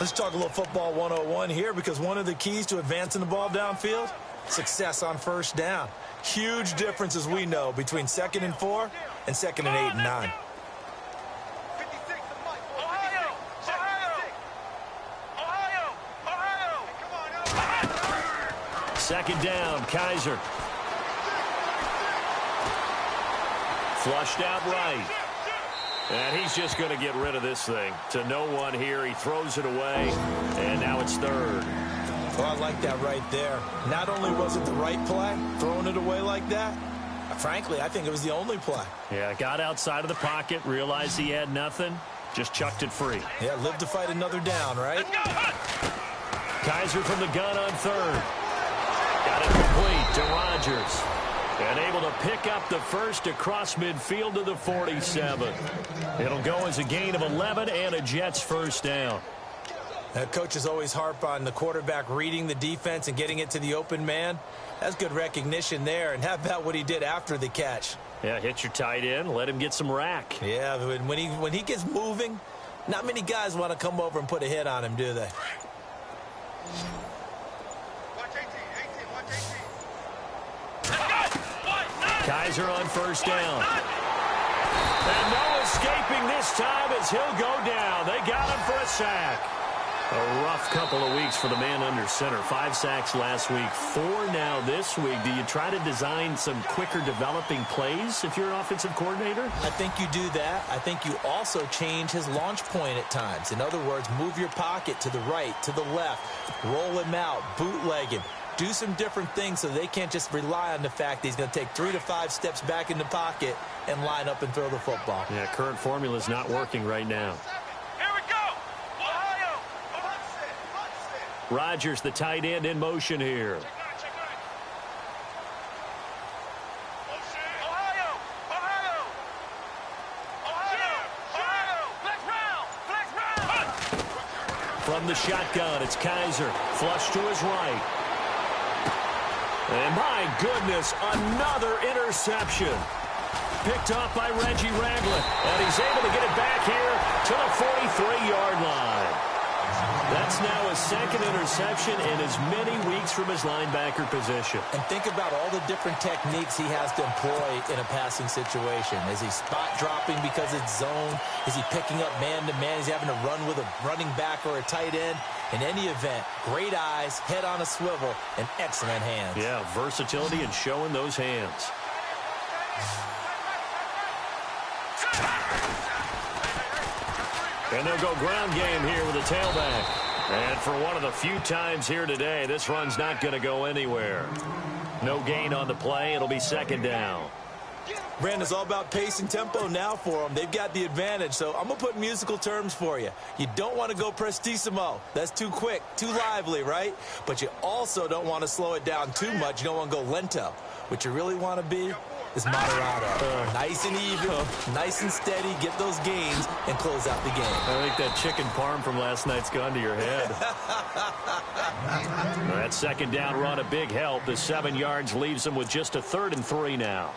Let's talk a little football 101 here, because one of the keys to advancing the ball downfield, success on first down. Huge difference, as we know, between 2nd and 4 and 2nd and 8 and 9. Second down, Kaiser. Flushed out right. And he's just going to get rid of this thing. To no one here. He throws it away. And now it's 3rd. Well, I like that right there. Not only was it the right play, throwing it away like that, frankly, I think it was the only play. Yeah, got outside of the pocket, realized he had nothing, just chucked it free. Yeah, live to fight another down, right? Kaiser from the gun on 3rd. Got it complete to Rodgers. And able to pick up the first across midfield to the 47. It'll go as a gain of 11 and a Jets first down. Coaches always harp on the quarterback reading the defense and getting it to the open man. That's good recognition there. And how about what he did after the catch? Yeah, hit your tight end, let him get some rack. Yeah, when he gets moving, not many guys want to come over and put a hit on him, do they? Kaiser on first down. And no escaping this time as he'll go down. They got him for a sack. A rough couple of weeks for the man under center. 5 sacks last week, 4 now this week. Do you try to design some quicker developing plays if you're an offensive coordinator? I think you do that. I think you also change his launch point at times. In other words, move your pocket to the right, to the left, roll him out, bootleg him. Do some different things so they can't just rely on the fact that he's going to take 3 to 5 steps back in the pocket and line up and throw the football. Yeah, current formula is not working right now. Rodgers, the tight end, in motion here. From the shotgun, it's Kaiser. Flush to his right. And my goodness, another interception. Picked off by Reggie Ragland. And he's able to get it back here to the 43-yard line. That's now his second interception in as many weeks from his linebacker position. And think about all the different techniques he has to employ in a passing situation. Is he spot dropping because it's zone? Is he picking up man-to-man? Is he having to run with a running back or a tight end? In any event, great eyes, head on a swivel, and excellent hands. Yeah, versatility and showing those hands. And they'll go ground game here with a tailback. And for one of the few times here today, this run's not going to go anywhere. No gain on the play. It'll be second down. Brandon, it's all about pace and tempo now for them. They've got the advantage, so I'm going to put musical terms for you. You don't want to go prestissimo. That's too quick, too lively, right? But you also don't want to slow it down too much. You don't want to go lento. What you really want to be is moderato. Nice and even, nice and steady, get those gains, and close out the game. I think that chicken parm from last night's gone to your head. That second down run, a big help. The 7 yards leaves them with just a 3rd and 3 now.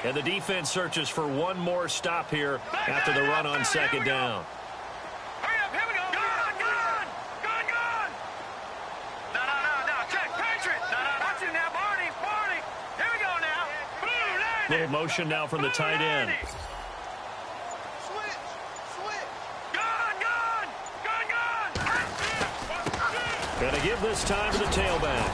And the defense searches for one more stop here after the run on second down. Hurry up, here we go. Gone. No. Check, Patriot. No. Watch it now, Barney. Here we go now. Blue, Little motion now from the tight end. Switch. Gone. Going to give this time to the tailback.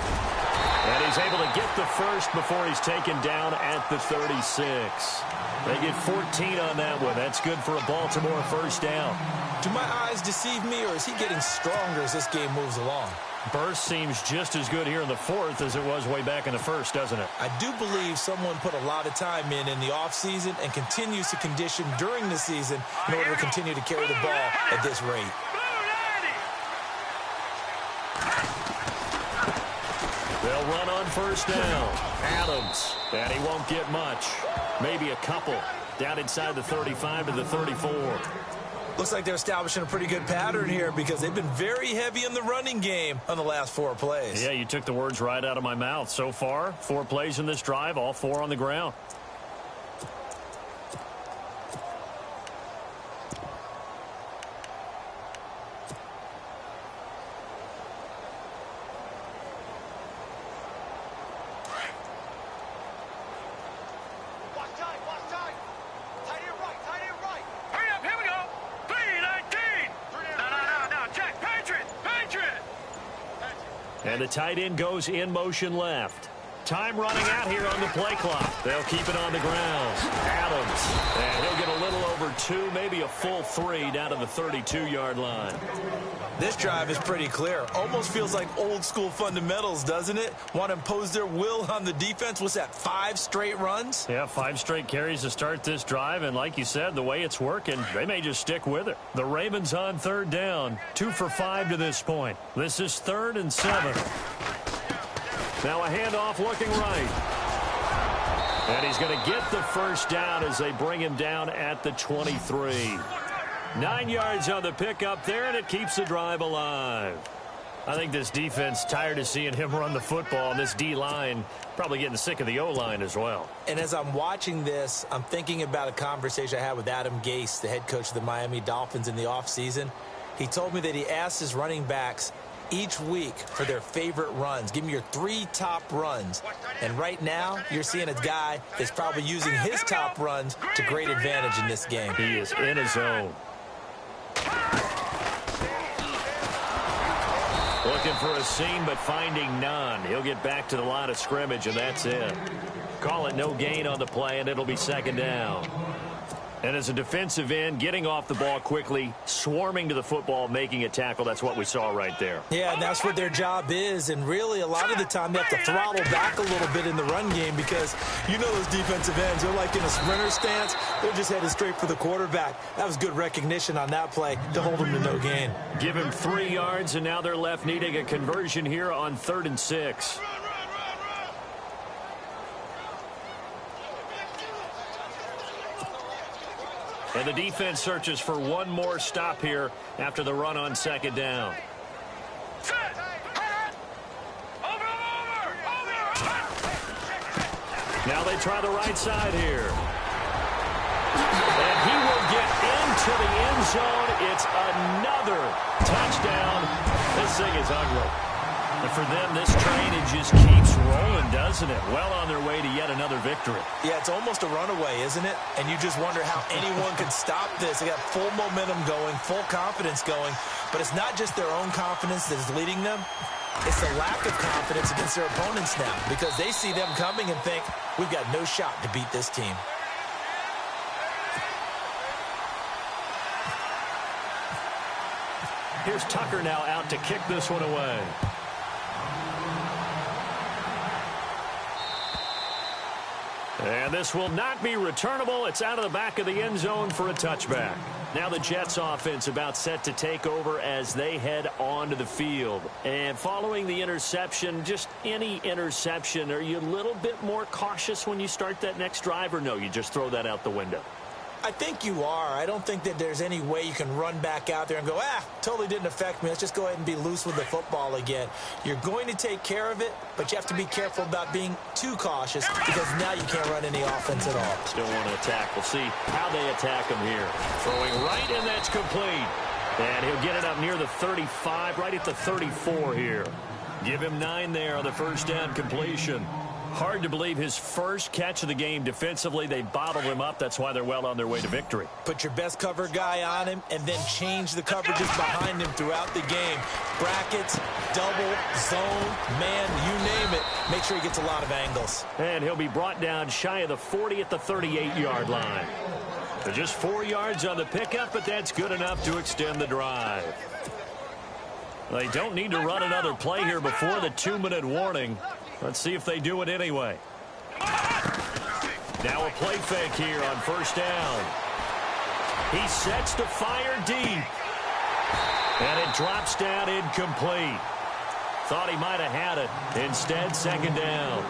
And he's able to get the first before he's taken down at the 36. They get 14 on that one. That's good for a Baltimore first down. Do my eyes deceive me, or is he getting stronger as this game moves along? Burst seems just as good here in the 4th as it was way back in the 1st, doesn't it? I do believe someone put a lot of time in the offseason and continues to condition during the season in order to continue to carry the ball at this rate. They'll run on first down. Adams, and he won't get much. Maybe a couple. Down inside the 35 to the 34. Looks like they're establishing a pretty good pattern here because they've been very heavy in the running game on the last 4 plays. Yeah, you took the words right out of my mouth. So far, 4 plays in this drive, all 4 on the ground. And the tight end goes in motion left. Time running out here on the play clock. They'll keep it on the ground. Adams, and he'll get a little over 2, maybe a full 3 down to the 32-yard line. This drive is pretty clear. Almost feels like old school fundamentals, doesn't it? Want to impose their will on the defense. What's that, 5 straight runs? Yeah, 5 straight carries to start this drive. And like you said, the way it's working, they may just stick with it. The Ravens on 3rd down. 2 for 5 to this point. This is 3rd and 7. Now a handoff looking right. And he's going to get the first down as they bring him down at the 23. 9 yards on the pickup there, and it keeps the drive alive. I think this defense tired of seeing him run the football, and this D-line probably getting sick of the O-line as well. And as I'm watching this, I'm thinking about a conversation I had with Adam Gase, the head coach of the Miami Dolphins in the offseason. He told me that he asked his running backs each week for their favorite runs. Give me your 3 top runs. And right now, you're seeing a guy that's probably using his top runs to great advantage in this game. He is in his zone. Looking for a seam, but finding none. He'll get back to the line of scrimmage, and that's it. Call it no gain on the play, and it'll be 2nd down. And as a defensive end, getting off the ball quickly, swarming to the football, making a tackle, that's what we saw right there. Yeah, and that's what their job is. And really, a lot of the time, they have to throttle back a little bit in the run game because you know those defensive ends, they're like in a sprinter stance. They're just headed straight for the quarterback. That was good recognition on that play to hold him to no gain. Give him 3 yards, and now they're left needing a conversion here on 3rd and 6. And the defense searches for one more stop here after the run on 2nd down. Now they try the right side here. And he will get into the end zone. It's another touchdown. This thing is ugly. And for them, this train, it just keeps rolling, doesn't it? Well on their way to yet another victory. Yeah, it's almost a runaway, isn't it? And you just wonder how anyone can stop this. They got full momentum going, full confidence going. But it's not just their own confidence that is leading them. It's the lack of confidence against their opponents now because they see them coming and think, we've got no shot to beat this team. Here's Tucker now out to kick this one away. And this will not be returnable. It's out of the back of the end zone for a touchback. Now the Jets offense about set to take over as they head onto the field. And following the interception, just any interception, are you a little bit more cautious when you start that next drive, or no, you just throw that out the window? I think you are. I don't think that there's any way you can run back out there and go, totally didn't affect me. Let's just go ahead and be loose with the football again. You're going to take care of it, but you have to be careful about being too cautious because now you can't run any offense at all. Still want to attack. We'll see how they attack him here. Throwing right, and that's complete. And he'll get it up near the 35, right at the 34 here. Give him 9 there on the first down completion. Hard to believe his first catch of the game defensively. They bottled him up. That's why they're well on their way to victory. Put your best cover guy on him and then change the coverages behind him throughout the game. Brackets, double, zone, man, you name it. Make sure he gets a lot of angles. And he'll be brought down shy of the 40 at the 38-yard line. So just 4 yards on the pickup, but that's good enough to extend the drive. They don't need to run another play here before the 2-minute warning. Let's see if they do it anyway. Now a play fake here on first down. He sets to fire deep. And it drops down incomplete. Thought he might have had it. Instead, 2nd down.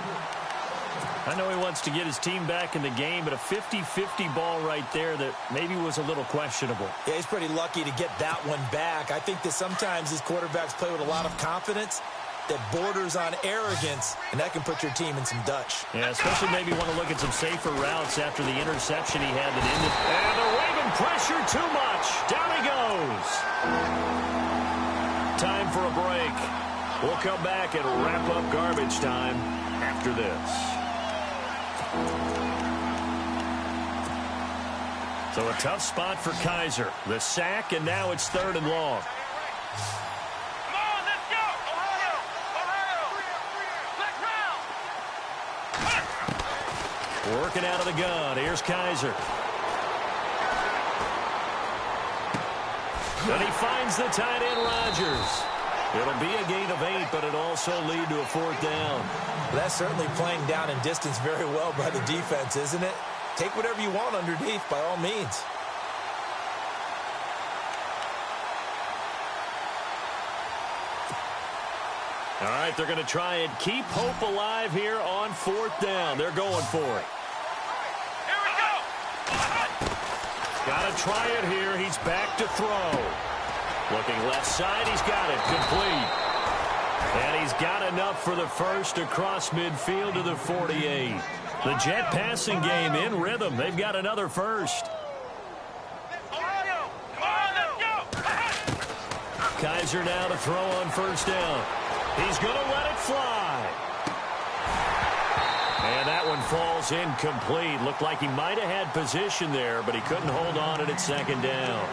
I know he wants to get his team back in the game, but a 50-50 ball right there that maybe was a little questionable. Yeah, he's pretty lucky to get that one back. I think that sometimes these quarterbacks play with a lot of confidence that borders on arrogance, and that can put your team in some Dutch. Yeah, especially maybe want to look at some safer routes after the interception he had that ended. And the Raven pressure too much. Down he goes. Time for a break. We'll come back and wrap up garbage time after this. So a tough spot for Kaiser. The sack, and now it's 3rd and long. Working out of the gun. Here's Kaiser. And he finds the tight end, Rodgers. It'll be a gain of 8, but it'll also lead to a 4th down. Well, that's certainly playing down in distance very well by the defense, isn't it? Take whatever you want underneath, by all means. All right, they're going to try and keep hope alive here on 4th down. They're going for it. Here we go. Got to try it here. He's back to throw. Looking left side. He's got it. Complete. And he's got enough for the first across midfield to the 48. The Jet passing game in rhythm. They've got another first. Ohio, come on, let's go. Kaiser now to throw on 1st down. He's going to let it fly. And that one falls incomplete. Looked like he might have had position there, but he couldn't hold on at 2nd down.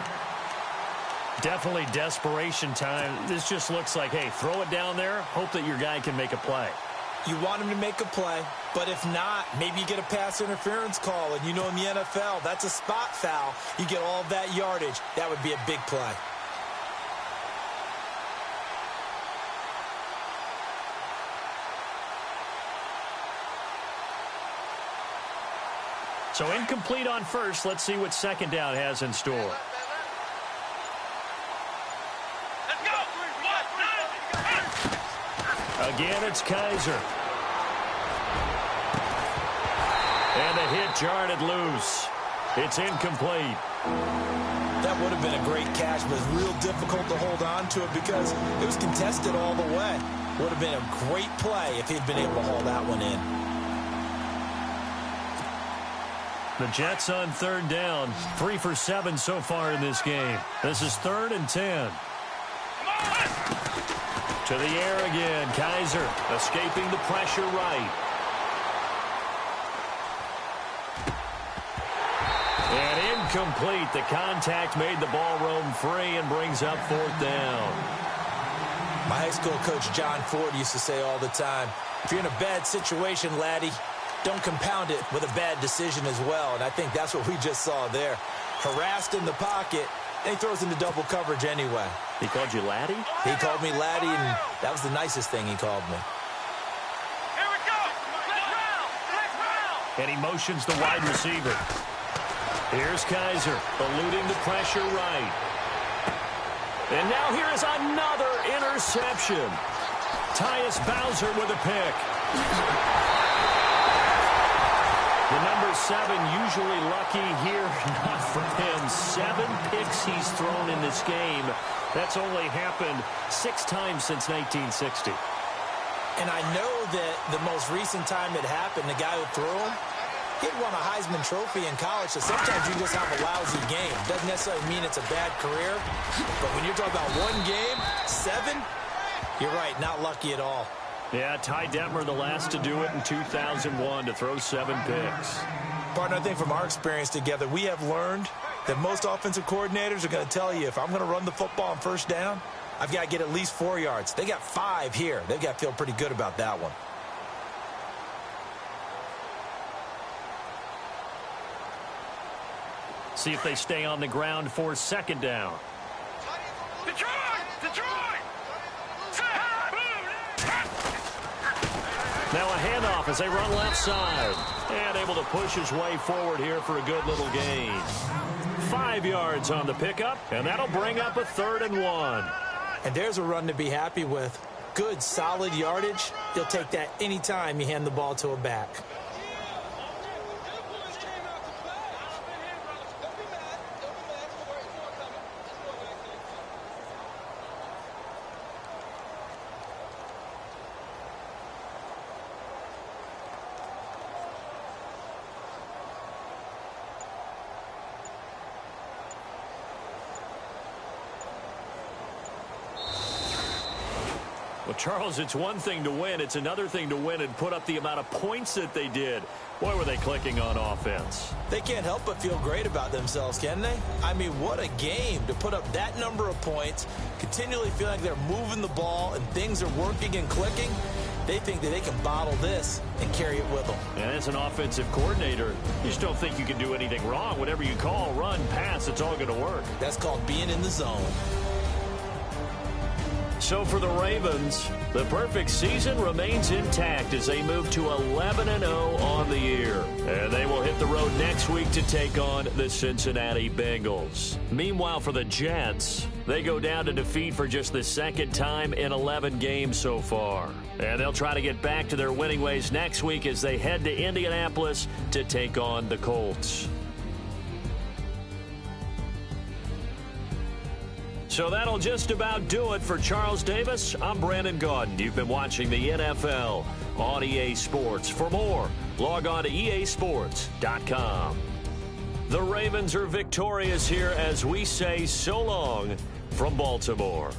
Definitely desperation time. This just looks like, hey, throw it down there, hope that your guy can make a play. You want him to make a play, but if not, maybe you get a pass interference call, and you know in the NFL, that's a spot foul. You get all of that yardage. That would be a big play. So incomplete on 1st. Let's see what 2nd down has in store. Let's go. Again, it's Kaiser. And the hit jarred it loose. It's incomplete. That would have been a great catch, but it's real difficult to hold on to it because it was contested all the way. Would have been a great play if he'd been able to haul that one in. The Jets on 3rd down. 3 for 7 so far in this game. This is 3rd and 10. To the air again. Kaiser escaping the pressure right. And incomplete. The contact made the ball roam free and brings up 4th down. My high school coach, John Ford, used to say all the time, if you're in a bad situation, laddie, don't compound it with a bad decision as well. And I think that's what we just saw there. Harassed in the pocket, and he throws into double coverage anyway. He called you laddie? He called me laddie, and that was the nicest thing he called me. Here we go. Let's round. Let's round. And he motions the wide receiver. Here's Kaiser, eluding the pressure right. And now here is another interception. Tyus Bowser with a pick. The number 7 usually lucky here. Not for him. 7 picks he's thrown in this game. That's only happened 6 times since 1960. And I know that the most recent time it happened, the guy who threw him, he'd won a Heisman Trophy in college, so sometimes you just have a lousy game. Doesn't necessarily mean it's a bad career, but when you're talking about one game, 7, you're right, not lucky at all. Yeah, Ty Detmer, the last to do it in 2001, to throw 7 picks. Partner, I think from our experience together, we have learned that most offensive coordinators are going to tell you, if I'm going to run the football on 1st down, I've got to get at least 4 yards. They got 5 here. They've got to feel pretty good about that one. See if they stay on the ground for 2nd down. Detroit! Detroit! Now a handoff as they run left side. And able to push his way forward here for a good little gain. 5 yards on the pickup, and that'll bring up a 3rd and 1. And there's a run to be happy with. Good, solid yardage. You'll take that anytime you hand the ball to a back. Well, Charles, it's one thing to win. It's another thing to win and put up the amount of points that they did. Boy, were they clicking on offense. They can't help but feel great about themselves, can they? I mean, what a game to put up that number of points, continually feeling like they're moving the ball and things are working and clicking. They think that they can bottle this and carry it with them. And as an offensive coordinator, you just don't think you can do anything wrong. Whatever you call, run, pass, it's all going to work. That's called being in the zone. So for the Ravens, the perfect season remains intact as they move to 11-0 on the year. And they will hit the road next week to take on the Cincinnati Bengals. Meanwhile, for the Jets, they go down to defeat for just the second time in 11 games so far. And they'll try to get back to their winning ways next week as they head to Indianapolis to take on the Colts. So that'll just about do it for Charles Davis. I'm Brandon Gaudin. You've been watching the NFL on EA Sports. For more, log on to easports.com. The Ravens are victorious here as we say so long from Baltimore.